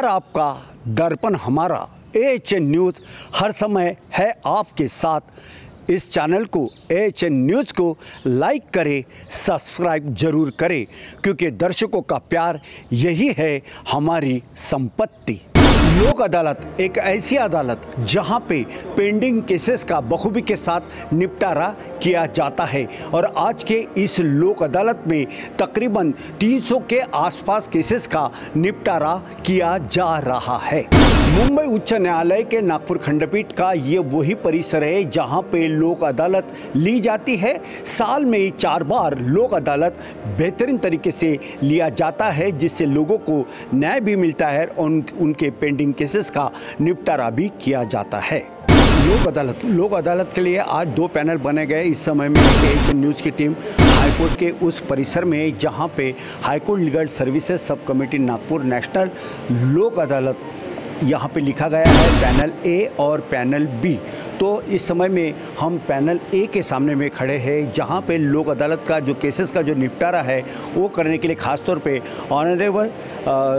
आपका दर्पण हमारा AHN न्यूज़ हर समय है आपके साथ। इस चैनल को AHN न्यूज़ को लाइक करें, सब्सक्राइब जरूर करें, क्योंकि दर्शकों का प्यार यही है हमारी संपत्ति। लोक अदालत एक ऐसी अदालत जहां पे पेंडिंग केसेस का बखूबी के साथ निपटारा किया जाता है और आज के इस लोक अदालत में तकरीबन 300 के आसपास केसेस का निपटारा किया जा रहा है। मुंबई उच्च न्यायालय के नागपुर खंडपीठ का ये वही परिसर है जहां पे लोक अदालत ली जाती है। साल में 4 बार लोक अदालत बेहतरीन तरीके से लिया जाता है, जिससे लोगों को न्याय भी मिलता है और उनके पेंडिंग केसेस का निपटारा भी किया जाता है। लोक अदालत के लिए आज 2 पैनल बने गए। इस समय में AHN न्यूज़ की टीम हाईकोर्ट के उस परिसर में जहां पे high court legal services sub committee Nagpur national लोक अदालत यहाँ पे लिखा गया है, पैनल A और पैनल B। तो इस समय में हम पैनल A के सामने में खड़े हैं, जहाँ पे लोक अदालत का जो केसेस का जो निपटारा है वो करने के लिए ख़ास तौर पे honourable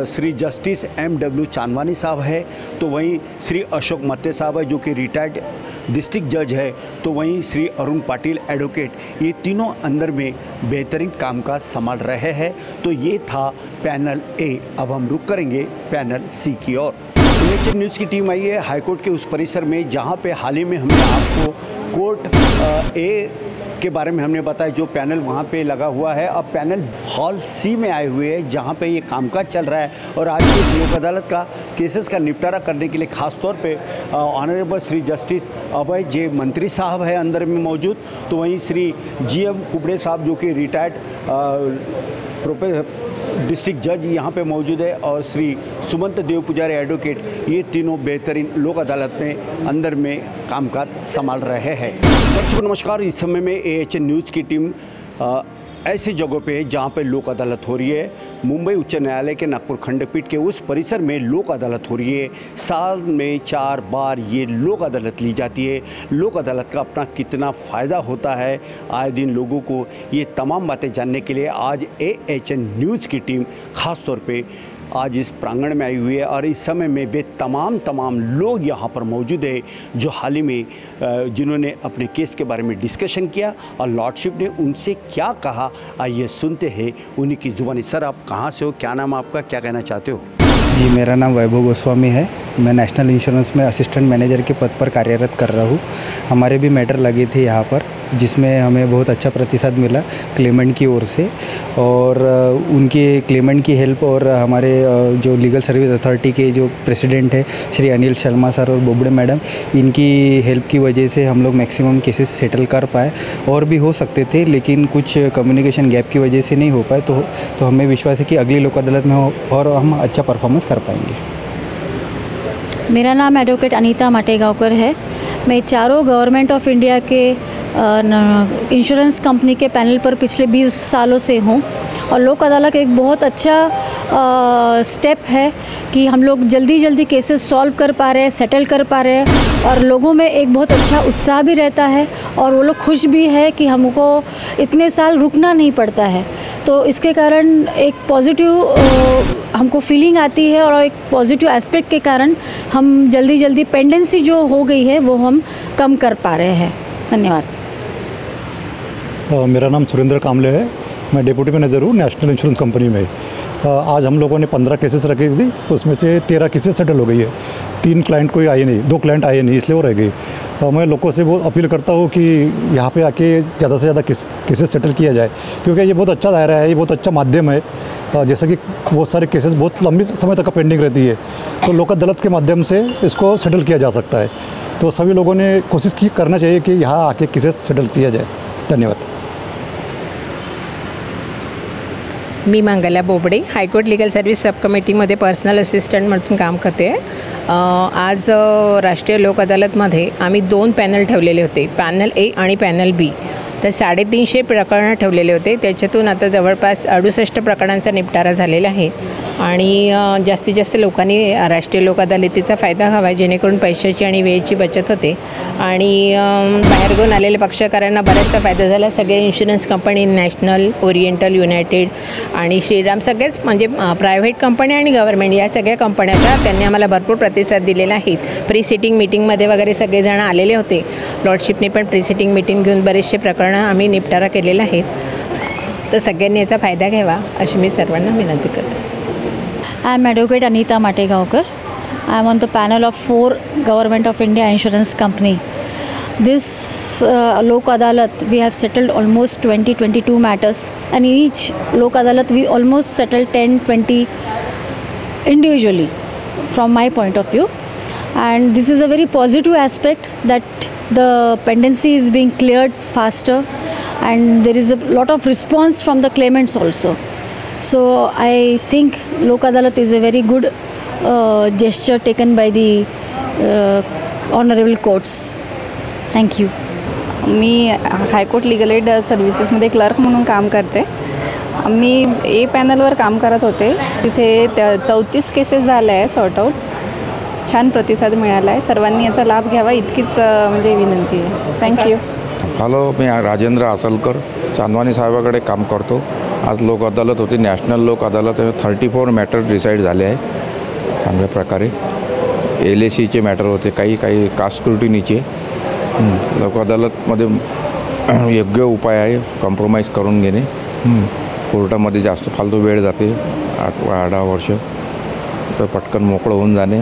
Shri justice MW Chandwani साहब है, तो वहीं श्री अशोक मत्ते साहब है जो कि रिटायर्ड डिस्ट्रिक्ट जज है, तो वहीं श्री अरुण पाटिल एडवोकेट, ये तीनों अंदर में बेहतरीन कामकाज संभाल रहे हैं। तो ये था पैनल A। अब हम रुक करेंगे पैनल C की ओर। AHN न्यूज़ की टीम आई है हाईकोर्ट के उस परिसर में जहां पे हाल ही में हमने आपको कोर्ट A के बारे में हमने बताया, जो पैनल वहां पे लगा हुआ है। अब पैनल हॉल C में आए हुए हैं जहां पे ये कामकाज चल रहा है और आज की इस लोक अदालत का केसेस का निपटारा करने के लिए खास तौर पे ऑनरेबल श्री जस्टिस अभय जे मंत्री साहब है अंदर में मौजूद, तो वहीं श्री GM कुबड़े साहब जो कि रिटायर्ड डिस्ट्रिक्ट जज यहाँ पे मौजूद है और श्री सुमंत देव पुजारी एडवोकेट, ये तीनों बेहतरीन लोक अदालत में अंदर में कामकाज संभाल रहे हैं। दर्शकों नमस्कार, इस समय में AHN न्यूज़ की टीम ऐसी जगहों पे जहाँ पे लोक अदालत हो रही है। मुंबई उच्च न्यायालय के नागपुर खंडपीठ के उस परिसर में लोक अदालत हो रही है। साल में 4 बार ये लोक अदालत ली जाती है। लोक अदालत का अपना कितना फ़ायदा होता है, आए दिन लोगों को ये तमाम बातें जानने के लिए आज AHN न्यूज़ की टीम ख़ास तौर पे आज इस प्रांगण में आई हुई है और इस समय में वे तमाम लोग यहाँ पर मौजूद है जो हाल ही में जिन्होंने अपने केस के बारे में डिस्कशन किया और लॉर्डशिप ने उनसे क्या कहा, आइए सुनते हैं उन्हीं की ज़ुबानी। सर, आप कहाँ से हो, क्या नाम आपका, क्या कहना चाहते हो? जी, मेरा नाम वैभव गोस्वामी है। मैं नेशनल इंश्योरेंस में असिस्टेंट मैनेजर के पद पर कार्यरत कर रहा हूँ। हमारे भी मैटर लगे थे यहाँ पर, जिसमें हमें बहुत अच्छा प्रतिसाद मिला क्लेमेंट की ओर से, और उनके क्लेमेंट की हेल्प और हमारे जो लीगल सर्विस अथॉरिटी के जो प्रेसिडेंट है श्री अनिल शर्मा सर और बोबड़े मैडम, इनकी हेल्प की वजह से हम लोग मैक्सिमम केसेस सेटल कर पाए। और भी हो सकते थे लेकिन कुछ कम्युनिकेशन गैप की वजह से नहीं हो पाए, तो हमें विश्वास है कि अगली लोक अदालत में हो और हम अच्छा परफॉर्मेंस कर पाएंगे। मेरा नाम एडवोकेट अनीता माटेगांवकर है। मैं चारों गवर्नमेंट ऑफ इंडिया के इंश्योरेंस कंपनी के पैनल पर पिछले 20 सालों से हूँ और लोक अदालत एक बहुत अच्छा स्टेप है कि हम लोग जल्दी केसेस सॉल्व कर पा रहे हैं, सेटल कर पा रहे हैं और लोगों में एक बहुत अच्छा उत्साह भी रहता है और वो लोग खुश भी है कि हमको इतने साल रुकना नहीं पड़ता है। तो इसके कारण एक पॉजिटिव हमको फीलिंग आती है और एक पॉजिटिव एस्पेक्ट के कारण हम जल्दी पेंडेंसी जो हो गई है वो हम कम कर पा रहे हैं। धन्यवाद। मेरा नाम सुरेंद्र कामले है। मैं डिप्टी मैनेजर हूँ नेशनल इंश्योरेंस कंपनी में। आज हम लोगों ने 15 केसेस रखे थी, उसमें से 13 केसेस सेटल हो गई है। 3 क्लाइंट कोई आए नहीं, 2 क्लाइंट आए नहीं, इसलिए वो रह गई। मैं लोगों से बहुत अपील करता हूँ कि यहाँ पे आके ज़्यादा से ज़्यादा केसेस सेटल किया जाए, क्योंकि ये बहुत अच्छा दायरा है, ये बहुत अच्छा माध्यम है। जैसा कि बहुत सारे केसेस बहुत लंबी समय तक पेंडिंग रहती है, तो लोक अदालत के माध्यम से इसको सेटल किया जा सकता है। तो सभी लोगों ने कोशिश करना चाहिए कि यहाँ आके केसेस सेटल किया जाए। धन्यवाद। मी Mangala Bobde high court legal service सब कमिटीमध्ये पर्सनल असिस्टंट म्हणून काम करते आहे। आज राष्ट्रीय लोक अदालतमध्ये आम्ही 2 पॅनल ठेवलेले होते, पॅनल A आणि पॅनल B। तर 350 प्रकरणं ठेवलेले होते. त्याच्यातून आता जवळपास 68 प्रकरणांचा निपटारा झालेला आहे आणि जास्तीत जास्त लोकांनी राष्ट्रीय लोक अदालतीचा फायदा घ्यावा, जेणेकरून पैशाची आणि वेळेची बचत होते आणि बाहेरगावून आलेल्या पक्षकारांना बराचसा फायदा झाला. सगळे insurance company, national, oriental, United आणि श्रीराम, सगळेच म्हणजे प्रायव्हेट कंपनी आणि गव्हर्नमेंट या सगळ्या कंपन्याचा त्यांनी आम्हाला भरपूर प्रतिसाद दिलेला आहे. प्री सिटिंग मीटिंगमध्ये वगैरे सगळेजण आलेले होते. लॉर्डशिपने पण प्री सिटिंग मीटिंग घेऊन बरेचसे प्रकरणं आम्ही निपटारा केलेले आहेत. तर सगळ्यांनी याचा फायदा घ्यावा अशी मी सर्वांना विनंती करते. I am Advocate Anita Mategaonkar. I am on the panel of 4 Government of India Insurance Company. This Lok Adalat, we have settled almost 20-22 matters, and in each Lok Adalat we almost settled 10-20 individually from my point of view. And this is a very positive aspect that the pendency is being cleared faster and there is a lot of response from the claimants also. So I think Lok Adalat is a very good gesture taken by the honorable courts. Thank you. मी high court legal aid सर्व्हिसेसमध्ये clerk म्हणून काम करते. मी ए पॅनलवर काम करत होते. तिथे 34 cases झाल्या आहे सॉर्ट आउट. छान प्रतिसाद मिळाला आहे. सर्वांनी याचा लाभ घ्यावा इतकीच म्हणजे विनंती आहे. थँक्यू. हॅलो, मी राजेंद्र आसलकर चांदवानी साहेबाकडे काम करतो. आज लोक अदालत होती, नॅशनल लोक अदालत. 34 मॅटर डिसाईड झाले आहे चांगल्या प्रकारे. LACचे मॅटर होते, काही कास्ट स्क्रुटिनीचे. लोक अदालतमध्ये योग्य उपाय आहे कॉम्प्रोमाइज करून घेणे. कोर्टामध्ये जास्त फालतू वेळ जाते, 8-10 वर्ष, तर पटकन मोकळं होऊन जाणे.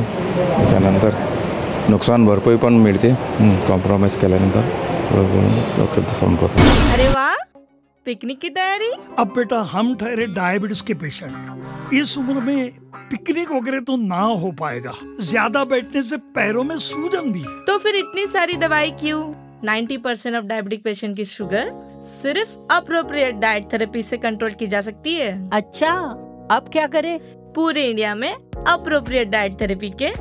त्यानंतर नुकसान भरपाई पण मिळते कॉम्प्रोमाइज केल्यानंतर. संपत. अरे वाह, पिकनिक की तैयारी? अब बेटा हम ठहरे डायबिटीज के पेशेंट. इस उम्र में पिकनिक वगैरह तो ना हो पाएगा. ज्यादा बैठने से पैरों में सूजन भी. तो फिर इतनी सारी दवाई क्यों? 90% ऑफ डायबिटिक पेशेंट की शुगर सिर्फ अप्रोप्रिएट डाइट थेरेपी से कंट्रोल की जा सकती है. अच्छा, अब क्या करें? पूरे इंडिया में अप्रोप्रिएट डाइट थेरेपी के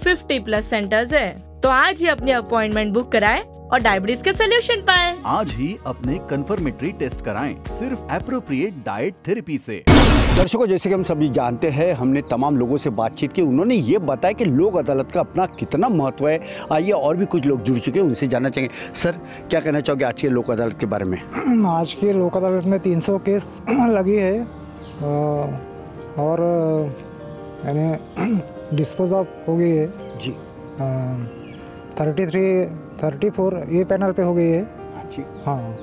50+ सेंटर्स है. तो आज ही अपनी अपॉइंटमेंट बुक कराएं और डायबिटीज के सोल्यूशन पाएं. आज ही अपने कंफर्मेटरी टेस्ट कराएं सिर्फ एप्रोप्रिएट डाइट थेरेपी से. दर्शकों, जैसे कि हम सभी जानते हैं, हमने तमाम लोगों से बातचीत की. उन्होंने ये बताया कि लोक अदालत का अपना कितना महत्व है. आइए और भी कुछ लोग जुड़ चुके हैं, उनसे जानना चाहेंगे. सर, क्या कहना चाहोगे आज के लोक अदालत के बारे में? आज के लोक अदालत में 300 केस लगी है और यानी डिस्पोज ऑफ हो गई है जी. 34 ए पैनल पे हो गई है जी. हाँ,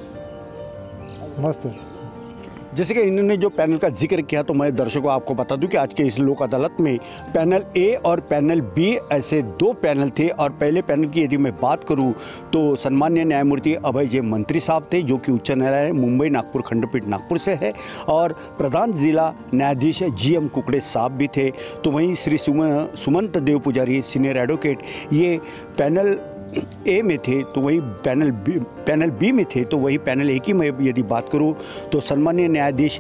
बस सर. जैसे कि इन्होंने जो पैनल का जिक्र किया, तो मैं दर्शकों आपको बता दूं कि आज के इस लोक अदालत में पैनल ए और पैनल बी ऐसे 2 पैनल थे. और पहले पैनल की यदि मैं बात करूं तो सन्मान्य न्यायमूर्ति अभय जे मंत्री साहब थे, जो कि उच्च न्यायालय मुंबई नागपुर खंडपीठ नागपुर से है, और प्रधान जिला न्यायाधीश GM कुकड़े साहब भी थे. तो वहीं श्री सुमंत देव पुजारी सीनियर एडवोकेट ये पैनल ए में थे. तो वही पैनल बी में थे. तो वही पैनल ए की मैं यदि बात करूं तो सन्मान्य न्यायाधीश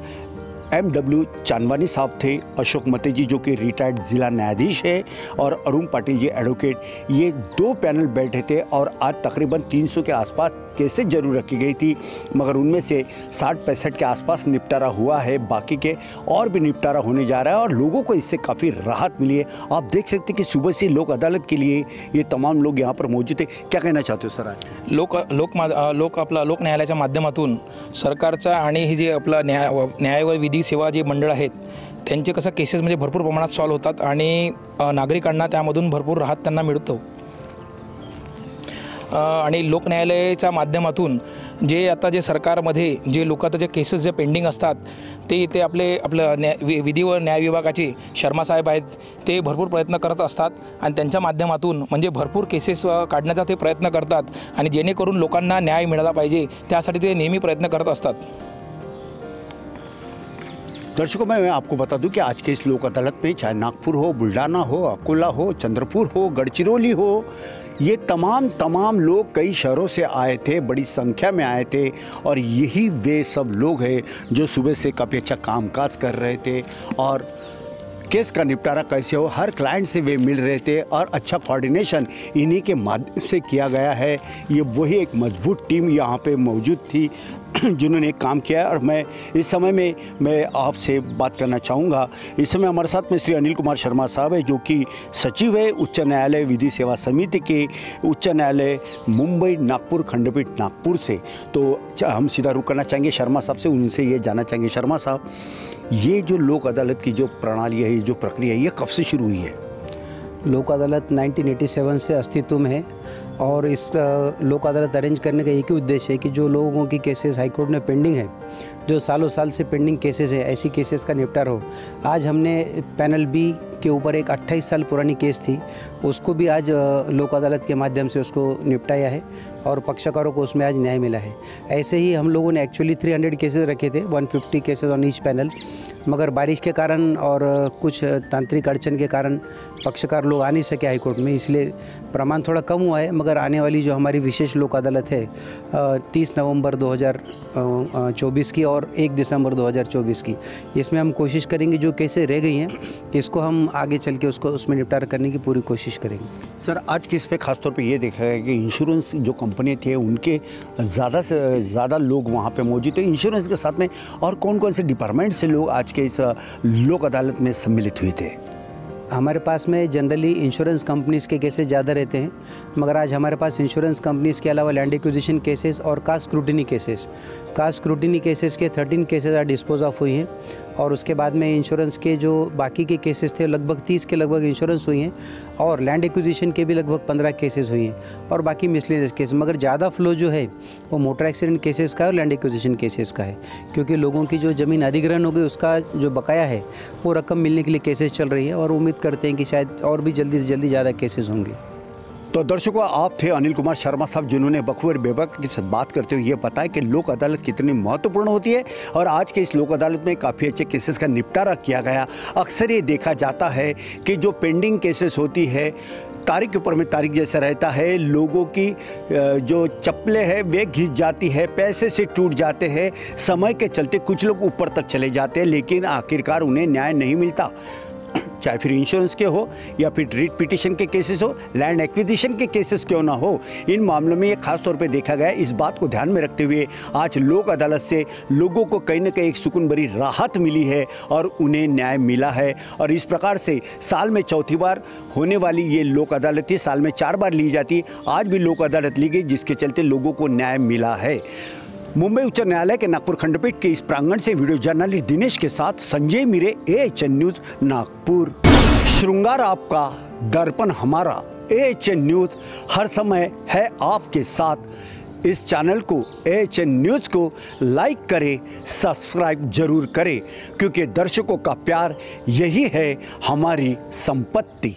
MW चांदवानी साहब थे, अशोक मते जी जो कि रिटायर्ड जिला न्यायाधीश है, और अरुण पाटिल जी एडवोकेट. ये 2 पैनल बैठे थे और आज तकरीबन 300 के आसपास केसेस जरूर रखी गई थी, मगर उनमें से 60-65 के आसपास निपटारा हुआ है. बाकी के और भी निपटारा होने जा रहा है और लोगों को इससे काफ़ी राहत मिली है. आप देख सकते हैं कि सुबह से लोक अदालत के लिए ये तमाम लोग यहाँ पर मौजूद थे. क्या कहना चाहते हो सर आज? लोक न्यायालयाच्या माध्यमातून सरकारचा आणि हे जे आपला न्याय व विधी सेवा जे मंडळ आहेत त्यांचे कसं केसेस म्हणजे भरपूर प्रमाणात सॉल्व होतात आणि नागरिकांना त्यामधून भरपूर राहत त्यांना मिळतो. आणि लोक न्यायालयाच्या माध्यमातून जे आता जे सरकारमध्ये जे लोकांचे जे केसेस जे पेंडिंग असतात ते इथे आपलं विधी व न्याय विभागाचे शर्मा साहेब आहेत, ते भरपूर प्रयत्न करत असतात आणि त्यांच्या माध्यमातून म्हणजे भरपूर केसेस काढण्याचा ते प्रयत्न करतात आणि जेणेकरून लोकांना न्याय मिळाला पाहिजे त्यासाठी ते नेहमी प्रयत्न करत असतात. दर्शकों, मैं आपको बता दूं कि आज के इस लोक अदालत में चाहे नागपुर हो, बुल्ढाना हो, अकोला हो, चंद्रपुर हो, गढ़चिरौली हो, ये तमाम लोग कई शहरों से आए थे, बड़ी संख्या में आए थे. और यही वे सब लोग हैं जो सुबह से काफ़ी अच्छा कामकाज कर रहे थे. और केस का निपटारा कैसे हो, हर क्लाइंट से वे मिल रहे थे और अच्छा कोऑर्डिनेशन इन्हीं के माध्यम से किया गया है। ये वही एक मजबूत टीम यहाँ पे मौजूद थी जिन्होंने काम किया। और मैं इस समय में मैं आपसे बात करना चाहूँगा। इस समय हमारे साथ में श्री अनिल कुमार शर्मा साहब है, जो कि सचिव है उच्च न्यायालय विधि सेवा समिति के उच्च न्यायालय मुंबई नागपुर खंडपीठ नागपुर से। तो हम सीधा रुक करना चाहेंगे शर्मा साहब से, उनसे ये जानना चाहेंगे शर्मा साहब, ये जो लोक अदालत की जो प्रणाली है, ये जो प्रक्रिया है, ये कब से शुरू हुई है? लोक अदालत 1987 से अस्तित्व में है और इस लोक अदालत अरेंज करने का एक ही उद्देश्य है कि जो लोगों की केसेस हाईकोर्ट में पेंडिंग है, जो सालों साल से पेंडिंग केसेस है, ऐसी केसेस का निपटारा हो। आज हमने पैनल बी के ऊपर एक 28 साल पुरानी केस थी, उसको भी आज लोक अदालत के माध्यम से उसको निपटाया है और पक्षकारों को उसमें आज न्याय मिला है। ऐसे ही हम लोगों ने एक्चुअली 300 केसेस रखे थे, 150 केसेस ऑन ईच पैनल, मगर बारिश के कारण और कुछ तांत्रिक अड़चन के कारण पक्षकार लोग आ नहीं सके हाईकोर्ट में, इसलिए प्रमाण थोड़ा कम हुआ है। मगर आने वाली जो हमारी विशेष लोक अदालत है 30 नवंबर 2024 की और 1 दिसंबर 2024 की, इसमें हम कोशिश करेंगे जो केसें रह गई हैं इसको हम आगे चल के उसमें निपटारा करने की पूरी कोशिश करेंगे। सर, आज की इस पे खासतौर पे ये देखा गया कि इंश्योरेंस जो कंपनी थी उनके ज़्यादा से ज़्यादा लोग वहाँ पे मौजूद थे। इंश्योरेंस के साथ में और कौन कौन से डिपार्टमेंट से लोग आज के इस लोक अदालत में सम्मिलित हुए थे? हमारे पास में जनरली इंश्योरेंस कंपनीज़ के केसेस ज़्यादा रहते हैं, मगर आज हमारे पास इंश्योरेंस कंपनीज़ के अलावा लैंड एक्विजिशन केसेस और कास्ट स्क्रूटिनी केसेस के 13 केसेस आज डिस्पोज ऑफ हुई हैं। और उसके बाद में इंश्योरेंस के जो बाकी के केसेस थे लगभग 30 के लगभग इंश्योरेंस हुई हैं और लैंड एक्विजिशन के भी लगभग 15 केसेस हुई हैं और बाकी मिसलेनियस केस। मगर ज़्यादा फ्लो जो है वो मोटर एक्सीडेंट केसेस का और लैंड एक्विजिशन केसेस का है, क्योंकि लोगों की जो ज़मीन अधिग्रहण हो गई उसका जो बकाया है वो रकम मिलने के लिए केसेस चल रही है और उम्मीद करते हैं कि शायद और भी जल्दी से जल्दी ज़्यादा केसेस होंगे। तो दर्शकों, आप थे अनिल कुमार शर्मा साहब, जिन्होंने बखूबर बेबाक के साथ बात करते हुए ये बताया कि लोक अदालत कितनी महत्वपूर्ण होती है और आज के इस लोक अदालत में काफ़ी अच्छे केसेस का निपटारा किया गया। अक्सर ये देखा जाता है कि जो पेंडिंग केसेस होती है तारीख के ऊपर में तारीख जैसा रहता है, लोगों की जो चप्पलें हैं वे घिस जाती है, पैसे से टूट जाते हैं, समय के चलते कुछ लोग ऊपर तक चले जाते हैं, लेकिन आखिरकार उन्हें न्याय नहीं मिलता। चाहे फिर इंश्योरेंस के हो या फिर रिट पिटिशन के केसेस हो, लैंड एक्विजिशन के केसेस क्यों ना हो, इन मामलों में ये खास तौर पे देखा गया। इस बात को ध्यान में रखते हुए आज लोक अदालत से लोगों को कहीं ना कहीं एक सुकून भरी राहत मिली है और उन्हें न्याय मिला है। और इस प्रकार से साल में चौथी बार होने वाली ये लोक अदालत थी, साल में 4 बार ली जाती, आज भी लोक अदालत ली गई, जिसके चलते लोगों को न्याय मिला है। मुंबई उच्च न्यायालय के नागपुर खंडपीठ के इस प्रांगण से वीडियो जर्नलिस्ट दिनेश के साथ संजय मिरे, AHN न्यूज़ नागपुर। श्रृंगार आपका, दर्पण हमारा। AHN न्यूज़ हर समय है आपके साथ। इस चैनल को AHN न्यूज़ को लाइक करें, सब्सक्राइब जरूर करें, क्योंकि दर्शकों का प्यार यही है हमारी संपत्ति।